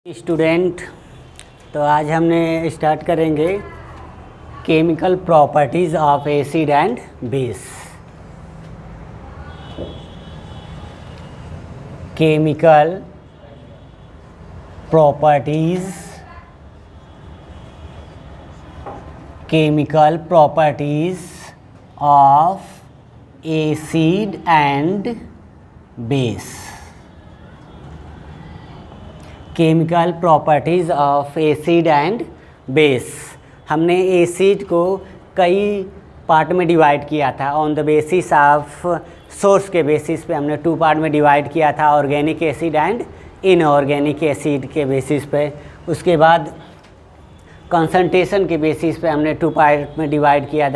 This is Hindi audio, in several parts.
स्टूडेंट, तो आज हमने स्टार्ट करेंगे chemical properties of acid and base. Chemical properties of acid and base. Chemical properties of acid and base. हमने एसिड को कई पार्ट में डिवाइड किया था। On the basis of source के बेसिस पे हमने 2 पार्ट में डिवाइड किया था, organic acid and inorganic acid के बेसिस पे। उसके बाद कंसंट्रेशन के बेसिस पे हमने 2 पार्ट में डिवाइड किया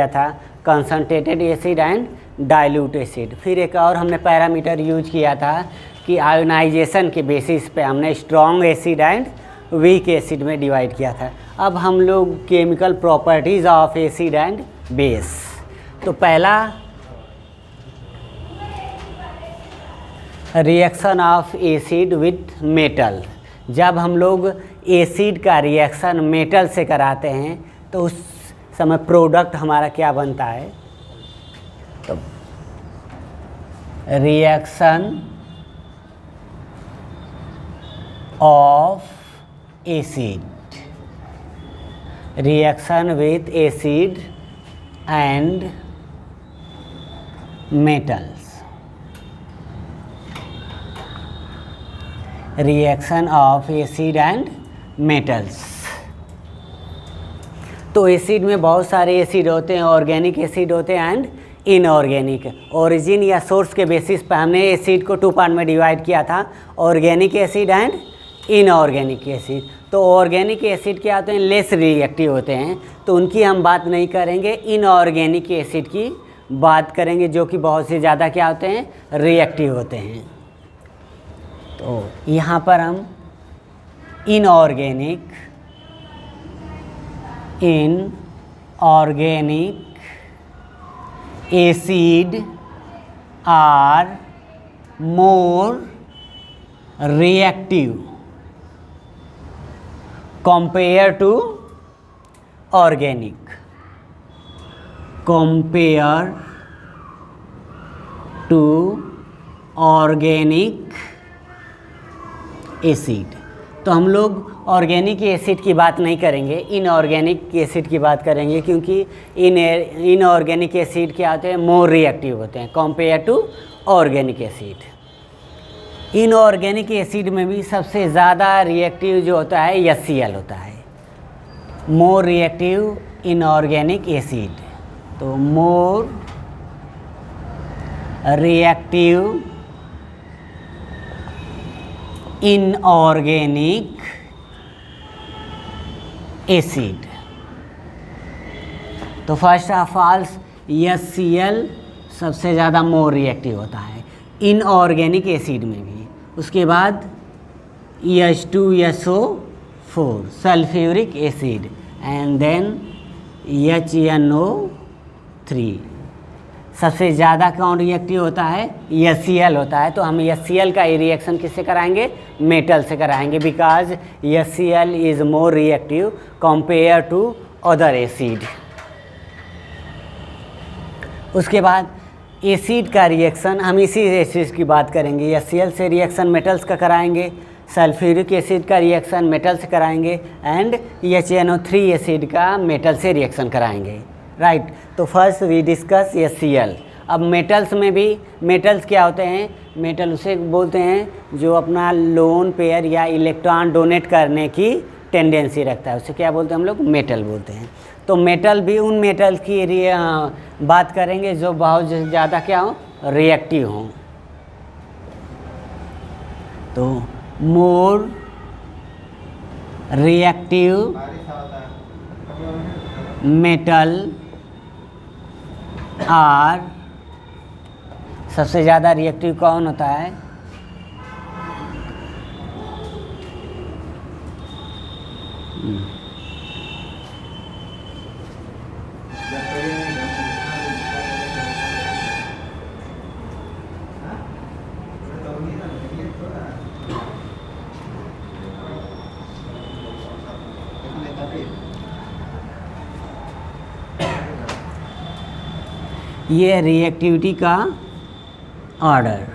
था, concentrated acid and dilute acid. फिर एक और हमने पैरामीटर यूज किया था कि आयोनाइजेशन के बेसिस पे हमने strong acid and weak acid में डिवाइड किया था। अब हम लोग chemical properties of acid and base. तो पहला reaction of acid with metal. जब हम लोग एसिड का रिएक्शन मेटल से कराते हैं तो उस समय प्रोडक्ट हमारा क्या बनता है? तो reaction of acid, reaction with acid and metals, reaction of acid and metals। तो एसिड में बहुत सारे एसिड होते हैं, ऑर्गेनिक एसिड होते हैं एंड इनऑर्गेनिक। ओरिजिन या सोर्स के बेसिस पर हमने एसिड को 2 पार्ट में डिवाइड किया था, organic acid and inorganic acid. तो ऑर्गेनिक एसिड क्या होते हैं? लेस रिएक्टिव होते हैं, तो उनकी हम बात नहीं करेंगे। इनऑर्गेनिक एसिड की बात करेंगे जो कि बहुत से ज़्यादा क्या होते हैं? रिएक्टिव होते हैं। तो यहाँ पर हम inorganic acid are more reactive compared to organic acid. तो हम लोग ऑर्गेनिक एसिड की बात नहीं करेंगे, इनऑर्गेनिक एसिड की बात करेंगे, क्योंकि इनऑर्गेनिक एसिड क्या होते हैं? मोर रिएक्टिव होते हैं compare to organic acid. Inorganic acid में भी सबसे ज़्यादा रिएक्टिव जो होता है HCl होता है, मोर रिएक्टिव इनऑर्गेनिक एसिड। तो मोर रिएक्टिव इनऑर्गेनिक एसिड। तो फर्स्ट ऑफ ऑल HCl सबसे ज़्यादा मोर रिएक्टिव होता है इनऑर्गेनिक एसिड में भी। उसके बाद H2SO4 sulphuric acid and then HNO3। सबसे ज़्यादा कौन रिएक्टिव होता है? HCl होता है। तो हम HCl का रिएक्शन किससे कराएंगे? मेटल से कराएंगे, because HCl is more reactive compare to other acid. उसके बाद एसिड का रिएक्शन, हम इसी एसिड की बात करेंगे। HCl से रिएक्शन मेटल्स का कराएंगे, सल्फ्यूरिक एसिड का रिएक्शन मेटल से कराएंगे एंड HNO3 एसिड का मेटल से रिएक्शन कराएंगे, राइट। तो फर्स्ट वी डिस्कस HCl। अब मेटल्स में भी, मेटल्स क्या होते हैं? मेटल उसे बोलते हैं जो अपना लोन पेयर या इलेक्ट्रॉन डोनेट करने की टेंडेंसी रखता है, उसे क्या बोलते हैं हम लोग? मेटल बोलते हैं। तो मेटल भी उन मेटल की बात करेंगे जो बहुत ज़्यादा क्या हो? रिएक्टिव हों। तो मोर रिएक्टिव मेटल आर, सबसे ज़्यादा रिएक्टिव कौन होता है? ये रिएक्टिविटी का ऑर्डर।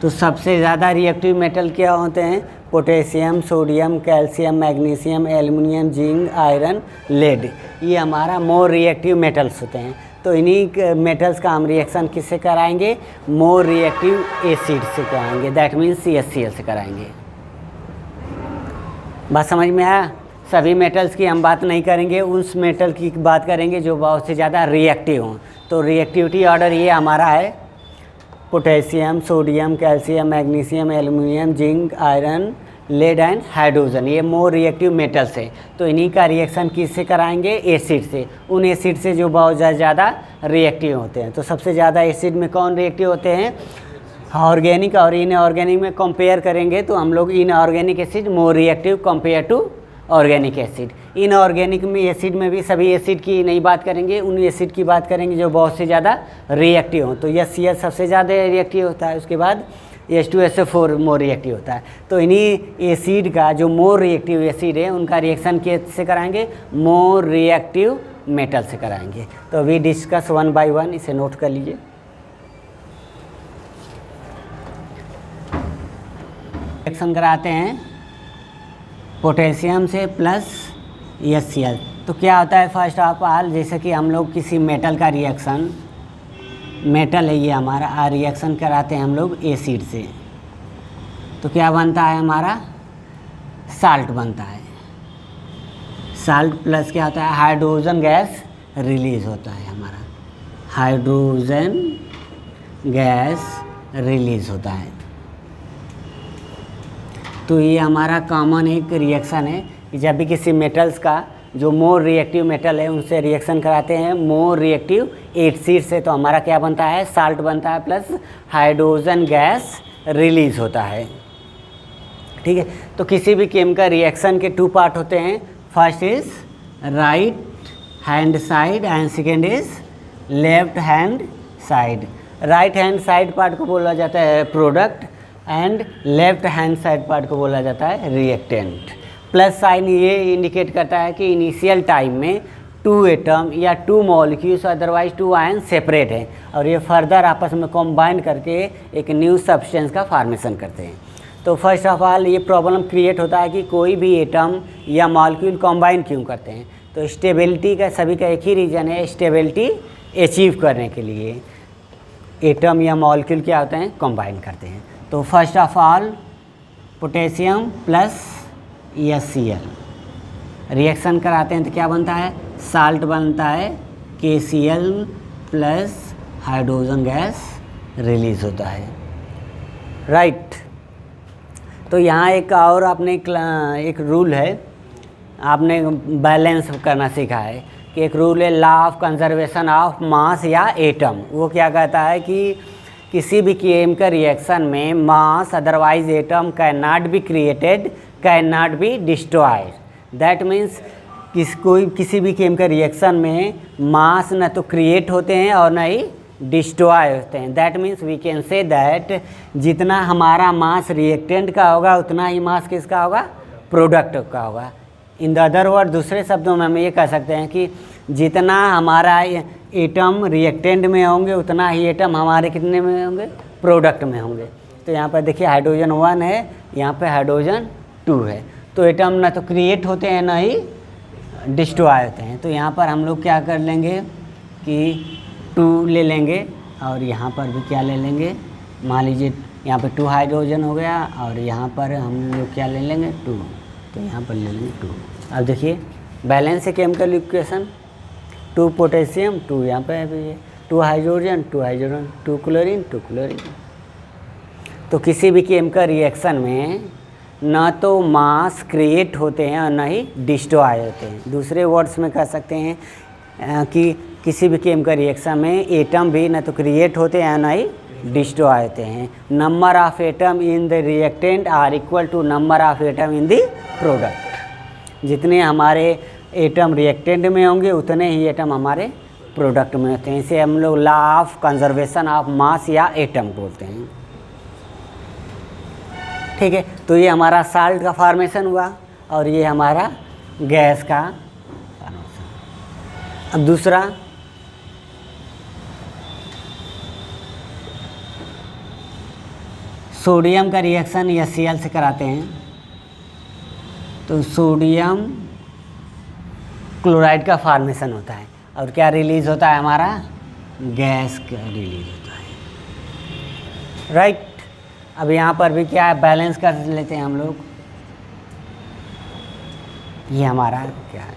तो सबसे ज़्यादा रिएक्टिव मेटल क्या होते हैं? Potassium, sodium, calcium, magnesium, aluminium, zinc, iron, lead. ये हमारा मोर रिएक्टिव मेटल्स होते हैं। तो इन्हीं मेटल्स का हम रिएक्शन किससे कराएंगे? मोर रिएक्टिव एसिड से कराएंगे, दैट मीन्स CaCl से कराएंगे। बात समझ में आया? सभी मेटल्स की हम बात नहीं करेंगे, उस मेटल की बात करेंगे जो बहुत से ज़्यादा रिएक्टिव हों। तो रिएक्टिविटी ऑर्डर ये हमारा है, potassium, sodium, calcium, magnesium, aluminium, zinc, iron, lead and hydrogen. ये मोर रिएक्टिव मेटल्स है। तो इन्हीं का रिएक्शन किससे कराएंगे? एसिड से, उन एसिड से जो बहुत ज़्यादा रिएक्टिव होते हैं। तो सबसे ज़्यादा एसिड में कौन रिएक्टिव होते हैं? ऑर्गेनिक और इनऑर्गेनिक में कंपेयर करेंगे तो हम लोग inorganic acid more reactive compare to organic acid. Inorganic में एसिड में भी सभी एसिड की नहीं बात करेंगे, उन एसिड की बात करेंगे जो बहुत से ज़्यादा रिएक्टिव हों। तो HCl सबसे ज़्यादा रिएक्टिव होता है, उसके बाद H2SO4 मोर रिएक्टिव होता है। तो इन्हीं एसिड का जो मोर रिएक्टिव एसिड है उनका रिएक्शन कैसे कराएंगे? मोर रिएक्टिव मेटल से कराएंगे। तो अभी डिस्कस वन बाय वन, इसे नोट कर लीजिए। रिएक्शन कराते हैं पोटेशियम से प्लस HCl। तो क्या होता है? फर्स्ट ऑफ ऑल, जैसे कि हम लोग किसी मेटल का रिएक्शन, मेटल है ये हमारा, रिएक्शन कराते हैं हम लोग एसिड से, तो क्या बनता है? हमारा साल्ट बनता है। साल्ट प्लस क्या होता है? हाइड्रोजन गैस रिलीज होता है हमारा, हाइड्रोजन गैस रिलीज होता है। तो ये हमारा कॉमन एक रिएक्शन है कि जब भी किसी मेटल्स का जो मोर रिएक्टिव मेटल है उनसे रिएक्शन कराते हैं मोर रिएक्टिव एसिड से, तो हमारा क्या बनता है? साल्ट बनता है प्लस हाइड्रोजन गैस रिलीज होता है। ठीक है। तो किसी भी केमिकल रिएक्शन के 2 पार्ट होते हैं, first is right hand side and second is left hand side. Right hand side part को बोला जाता है product and left hand side part को बोला जाता है रिएक्टेंट। प्लस साइन ये इंडिकेट करता है कि इनिशियल टाइम में 2 एटम या 2 मॉलिक्यूल्स अदरवाइज 2 आयन सेपरेट हैं और ये फर्दर आपस में कॉम्बाइन करके एक न्यू सब्सटेंस का फॉर्मेशन करते हैं। तो फर्स्ट ऑफ ऑल ये प्रॉब्लम क्रिएट होता है कि कोई भी एटम या मॉलिक्यूल कॉम्बाइन क्यों करते हैं? तो स्टेबिलिटी का सभी का एक ही रीज़न है, स्टेबिलिटी अचीव करने के लिए एटम या मॉलिक्यूल क्या होते हैं? कॉम्बाइन करते हैं। तो first of all potassium plus HCl reaction कराते हैं तो क्या बनता है? साल्ट बनता है, KCl plus hydrogen gas release होता है। राइट। तो यहाँ एक और आपने एक रूल है, आपने बैलेंस करना सीखा है कि एक रूल है law of conservation of mass या एटम। वो क्या कहता है कि किसी भी केमिकल रिएक्शन में mass otherwise atom cannot be created, cannot be destroyed. That means किसी भी केमिकल रिएक्शन में मास न तो क्रिएट होते हैं और न ही डिस्ट्रॉय होते हैं। That means we can say that जितना हमारा मास रिएक्टेंट का होगा उतना ही मास किसका होगा? प्रोडक्ट का होगा। इन द अदर वर्ड, दूसरे शब्दों में हम ये कह सकते हैं कि जितना हमारा एटम रिएक्टेंट में होंगे उतना ही एटम हमारे कितने में होंगे? प्रोडक्ट में होंगे। तो यहाँ पर देखिए हाइड्रोजन 1 है, यहाँ पे हाइड्रोजन 2 है। तो एटम ना तो क्रिएट होते हैं ना ही डिस्ट्रॉय होते हैं। तो यहाँ पर हम लोग क्या कर लेंगे कि 2 ले लेंगे और यहाँ पर भी क्या ले लेंगे? मान लीजिए यहाँ पे 2 हाइड्रोजन हो गया और यहाँ पर हम लोग क्या ले लेंगे? 2। तो यहाँ पर ले लेंगे 2। अब देखिए बैलेंस है केमिकल इक्वेशन, 2 पोटेशियम 2 यहाँ पे है, 2 हाइड्रोजन 2 क्लोरीन 2 क्लोरीन। तो किसी भी केमिकल रिएक्शन में ना तो मास क्रिएट होते हैं और ना ही डिस्ट्रॉय होते हैं। दूसरे वर्ड्स में कह सकते हैं कि किसी भी केमिकल रिएक्शन में एटम भी ना तो क्रिएट होते हैं ना ही डिस्ट्रॉय होते हैं। Number of atom in the reactant are equal to number of atom in the product. जितने हमारे एटम रिएक्टेंट में होंगे उतने ही एटम हमारे प्रोडक्ट में होते हैं। इसे हम लोग law of conservation of mass या एटम बोलते हैं। ठीक है। तो ये हमारा साल्ट का फॉर्मेशन हुआ और ये हमारा गैस का फॉर्मेशन। अब दूसरा सोडियम का रिएक्शन HCl से कराते हैं तो सोडियम क्लोराइड का फॉर्मेशन होता है और क्या रिलीज़ होता है, हमारा गैस का रिलीज होता है, राइट। अब यहाँ पर भी क्या है, बैलेंस कर लेते हैं हम लोग। ये हमारा क्या है,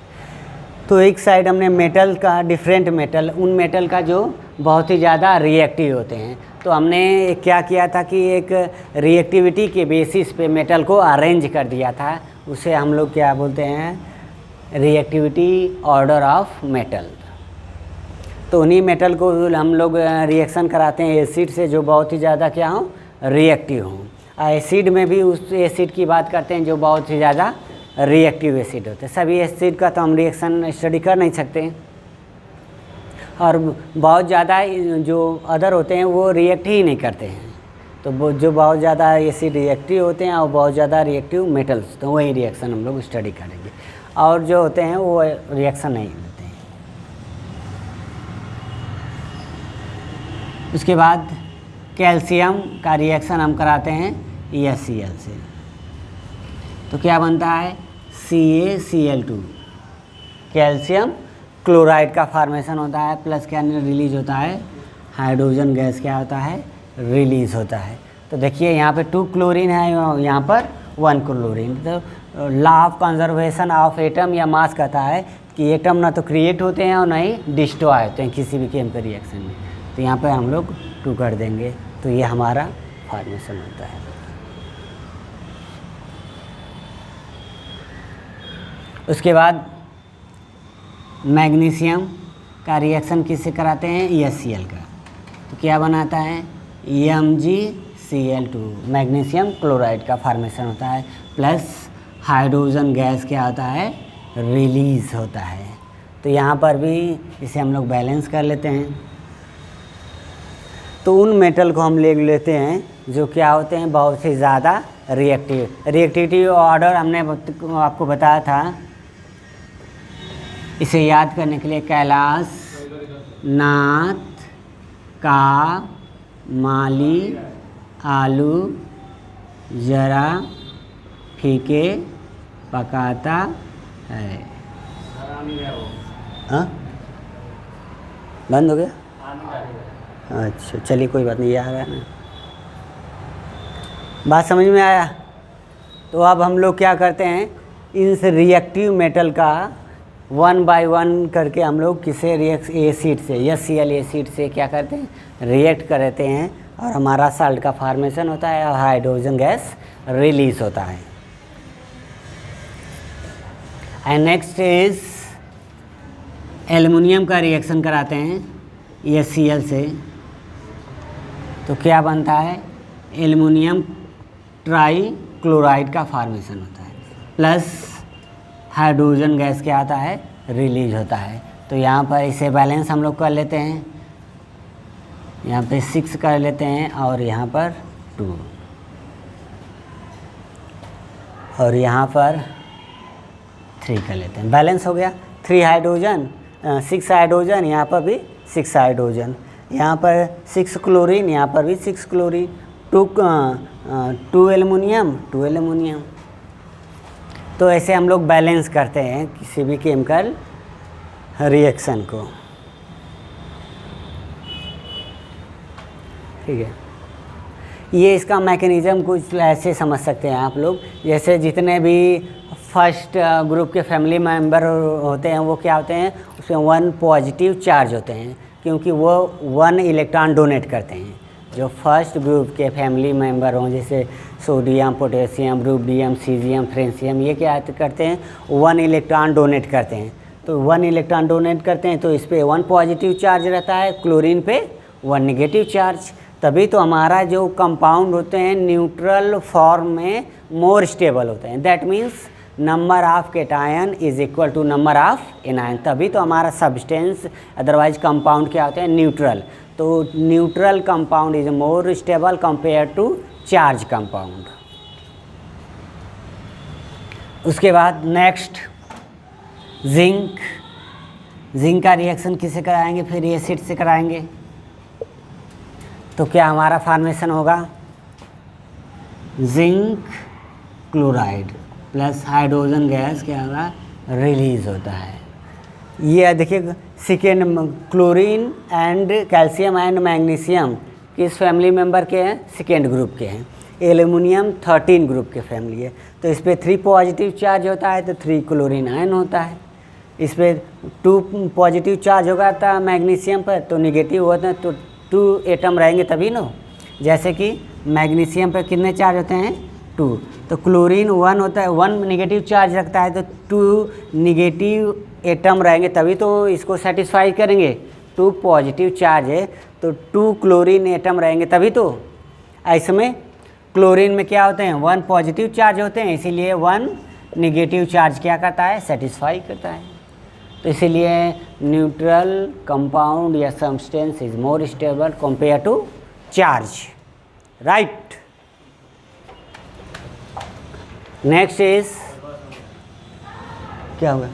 तो एक साइड हमने मेटल का, डिफरेंट मेटल, उन मेटल का जो बहुत ही ज़्यादा रिएक्टिव होते हैं, तो हमने क्या किया था कि एक रिएक्टिविटी के बेसिस पे मेटल को अरेंज कर दिया था। उसे हम लोग क्या बोलते हैं, रिएक्टिविटी ऑर्डर ऑफ मेटल। तो उन्हीं मेटल को हम लोग रिएक्शन कराते हैं एसिड से जो बहुत ही ज़्यादा क्या हो, रिएक्टिव हों। एसिड में भी उस एसिड की बात करते हैं जो बहुत ही ज़्यादा रिएक्टिव एसिड होते हैं। सभी एसिड का तो हम रिएक्शन स्टडी कर नहीं सकते, और बहुत ज़्यादा जो अदर होते हैं वो रिएक्ट ही नहीं करते हैं। तो वो जो बहुत ज़्यादा एसिड रिएक्टिव होते हैं और बहुत ज़्यादा रिएक्टिव मेटल्स, तो वही रिएक्शन हम लोग स्टडी करेंगे, और जो होते हैं वो रिएक्शन नहीं देते हैं। उसके बाद कैल्शियम का रिएक्शन हम कराते हैं HCl से, तो क्या बनता है, CaCl2, कैल्शियम क्लोराइड का फॉर्मेशन होता है, प्लस क्या रिलीज होता है, हाइड्रोजन गैस क्या होता है, रिलीज़ होता है। तो देखिए यहाँ पे 2 क्लोरीन है, यहाँ पर 1 क्लोरीन। तो law of conservation of atom या मास कहता है कि एटम ना तो क्रिएट होते हैं और ना ही डिस्ट्रॉय होते हैं किसी भी केमिकल रिएक्शन में। तो यहाँ पे हम लोग 2 कर देंगे, तो ये हमारा फॉर्मेशन होता है। उसके बाद मैग्नीशियम का रिएक्शन किससे कराते हैं, HCl का, तो क्या बनाता है, MgCl2, मैग्नीशियम क्लोराइड का फॉर्मेशन होता है, प्लस हाइड्रोजन गैस क्या होता है, रिलीज़ होता है। तो यहाँ पर भी इसे हम लोग बैलेंस कर लेते हैं। तो उन मेटल को हम ले लेते हैं जो क्या होते हैं, बहुत ही ज़्यादा रिएक्टिव। रिएक्टिविटी ऑर्डर हमने आपको बताया था, इसे याद करने के लिए कैलाश, नाथ, का, माली, आलू, जरा, फीके, पकाता है। हाँ, बंद हो गया, अच्छा चलिए कोई बात नहीं, ये आ रहा है ना, बात समझ में आया। तो अब हम लोग क्या करते हैं, इस रिएक्टिव मेटल का 1 बाय 1 करके हम लोग किसे एसिड से, HCl एसिड से क्या करते हैं, रिएक्ट करते हैं, और हमारा साल्ट का फॉर्मेशन होता है और हाइड्रोजन गैस रिलीज होता है। एंड नेक्स्ट इज एल्युमिनियम का रिएक्शन कराते हैं HCl से, तो क्या बनता है, एल्युमिनियम ट्राई क्लोराइड का फॉर्मेशन होता है, प्लस हाइड्रोजन गैस क्या आता है, रिलीज होता है। तो यहाँ पर इसे बैलेंस हम लोग कर लेते हैं, यहाँ पे 6 कर लेते हैं और यहाँ पर 2, और यहाँ पर 3 कर लेते हैं, बैलेंस हो गया। 3 हाइड्रोजन, 6 हाइड्रोजन, यहाँ पर भी 6 हाइड्रोजन, यहाँ पर 6 क्लोरीन, यहाँ पर भी 6 क्लोरीन, 2 एल्युमिनियम, 2 एल्युमिनियम। तो ऐसे हम लोग बैलेंस करते हैं किसी भी केमिकल रिएक्शन को, ठीक है। ये इसका मैकेनिज़्म कुछ ऐसे समझ सकते हैं आप लोग, जैसे जितने भी फर्स्ट ग्रुप के फैमिली मेंबर होते हैं वो क्या होते हैं, उसमें 1 पॉजिटिव चार्ज होते हैं, क्योंकि वो 1 इलेक्ट्रॉन डोनेट करते हैं। जो फर्स्ट ग्रुप के फैमिली मेंबर हों, जैसे sodium, potassium, rubidium, caesium, francium, ये क्या करते हैं, 1 इलेक्ट्रॉन डोनेट करते हैं। तो 1 इलेक्ट्रॉन डोनेट करते हैं तो इस पर 1 पॉजिटिव चार्ज रहता है, क्लोरीन पे 1 नेगेटिव चार्ज। तभी तो हमारा जो कंपाउंड होते हैं न्यूट्रल फॉर्म में मोर स्टेबल होते हैं। That means number of cation is equal to number of anion. तभी तो हमारा सब्सटेंस, अदरवाइज कंपाउंड क्या होते हैं, न्यूट्रल। तो neutral compound is more stable compare to charge compound. उसके बाद नेक्स्ट जिंक। जिंक का रिएक्शन किससे कराएंगे, फिर एसिड से कराएंगे। तो क्या हमारा फॉर्मेशन होगा, zinc chloride plus hydrogen gas क्या होगा, रिलीज होता है। ये देखिए second, chlorine and calcium and magnesium किस फैमिली मेंबर के हैं, सेकेंड ग्रुप के हैं। एल्युमिनियम 13 ग्रुप के फैमिली है, तो इस पर 3 पॉजिटिव चार्ज होता है तो 3 क्लोरीन आयन होता है। इस पर 2 पॉजिटिव चार्ज होगा था मैग्नीशियम पर तो निगेटिव होता है, तो 2 एटम रहेंगे तभी ना। जैसे कि मैग्नीशियम पर कितने चार्ज होते हैं, 2, तो क्लोरीन 1 होता है, 1 निगेटिव चार्ज रखता है तो 2 निगेटिव एटम रहेंगे तभी तो इसको सेटिस्फाई करेंगे। 2 पॉजिटिव चार्ज है तो 2 क्लोरीन एटम रहेंगे तभी तो। ऐसे में क्लोरीन में क्या होते हैं, 1 पॉजिटिव चार्ज होते हैं, इसीलिए 1 निगेटिव चार्ज क्या करता है, सेटिस्फाई करता है। तो इसीलिए न्यूट्रल कंपाउंड या substance is more stable compare to charge, right. Next is क्या होगा,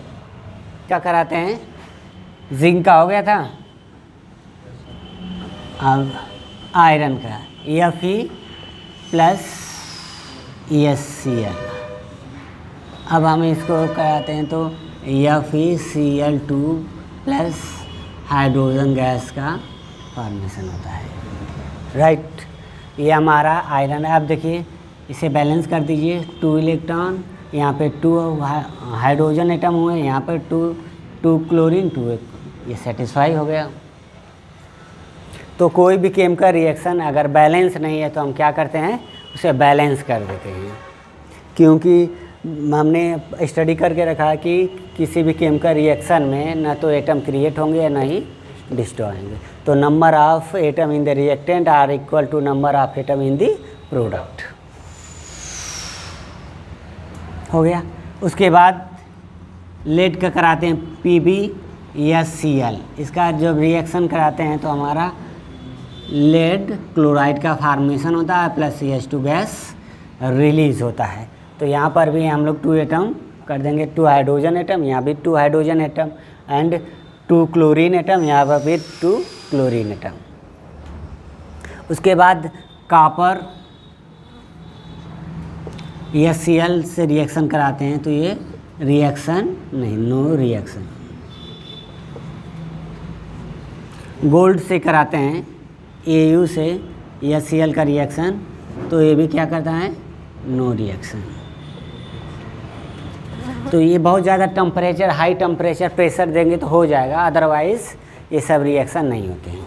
क्या कराते हैं, जिंक का हो गया था, अब आयरन का Fe प्लस ESCl। अब हम इसको कराते हैं तो FeCl2 प्लस हाइड्रोजन गैस का फॉर्मेशन होता है, राइट। ये हमारा आयरन है। अब देखिए इसे बैलेंस कर दीजिए, 2 इलेक्ट्रॉन, यहाँ पे 2 हाइड्रोजन एटम हुए, यहाँ पर 2 क्लोरीन 2, ये सेटिस्फाई हो गया। तो कोई भी केमिकल रिएक्शन अगर बैलेंस नहीं है तो हम क्या करते हैं, उसे बैलेंस कर देते हैं, क्योंकि हमने स्टडी करके रखा है कि किसी भी केमिकल रिएक्शन में ना तो एटम क्रिएट होंगे या ना ही डिस्ट्रॉय होंगे। तो number of atom in the reactant are equal to number of atom in the product, हो गया। उसके बाद लेड का कराते हैं PbSCl, इसका जब रिएक्शन कराते हैं तो हमारा लेड क्लोराइड का फार्मेशन होता है प्लस CH2 गैस रिलीज होता है। तो यहाँ पर भी हम लोग 2 एटम कर देंगे, 2 हाइड्रोजन एटम, यहाँ भी 2 hydrogen atom and 2 chlorine atom, यहाँ पर भी 2 क्लोरीन एटम। उसके बाद कॉपर ESCl से रिएक्शन कराते हैं तो ये रिएक्शन नहीं, नो रिएक्शन। गोल्ड से कराते हैं Au से ESCl का रिएक्शन तो ये भी क्या करता है, नो रिएक्शन। तो ये बहुत ज़्यादा टेम्परेचर, हाई टेम्परेचर प्रेशर देंगे तो हो जाएगा, अदरवाइज़ ये सब रिएक्शन नहीं होते हैं।